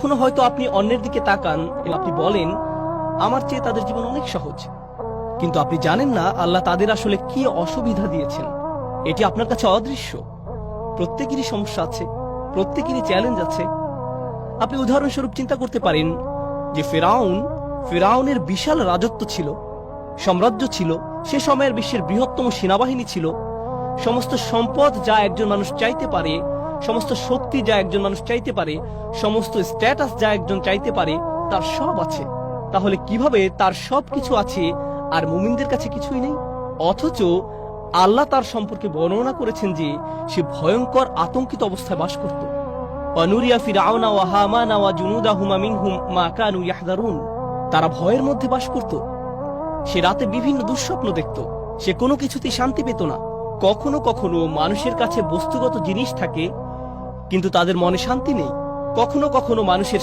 কখনো হয়তো আপনি অন্যের দিকে তাকান এবং আপনি বলেন আমার চেয়ে তাদের জীবন অনেক সহজ, কিন্তু আপনি জানেন না আল্লাহ তাদের আসলে কি অসুবিধা দিয়েছেন। এটি আপনার কাছে অদৃশ্য। প্রত্যেকেরই সমস্যা আছে, প্রত্যেকেরই চ্যালেঞ্জ আছে। আপনি উদাহরণস্বরূপ চিন্তা করতে পারেন যে ফেরাউনের বিশাল রাজত্ব ছিল, সাম্রাজ্য ছিল, সে সময়ের বিশ্বের বৃহত্তম সেনাবাহিনী ছিল, সমস্ত সম্পদ যা একজন মানুষ চাইতে পারে, সমস্ত শক্তি যা একজন মানুষ চাইতে পারে, সমস্ত স্ট্যাটাস যা একজন চাইতে পারে, তার সব আছে। তাহলে কিভাবে তার সব কিছু আছে আর মুমিনদের কাছে কিছুই নেই? অথচ আল্লাহ তার সম্পর্কে বর্ণনা করেছেন যে সে ভয়ঙ্কর আতঙ্কিত অবস্থায় বাস করত। ওয়ানুরিয়া ফিরআউনা ওয়া হামানা ওয়া জুনুদাহুমা মিনহুম মা কানু ইয়াহযারুন। তারা ভয়ের মধ্যে বাস করত। সে রাতে বিভিন্ন দুঃস্বপ্ন দেখত। সে কোনো কিছুতেই শান্তি পেত না। কখনো কখনো মানুষের কাছে বস্তুগত জিনিস থাকে, কিন্তু তাদের মনে শান্তি নেই। কখনো কখনো মানুষের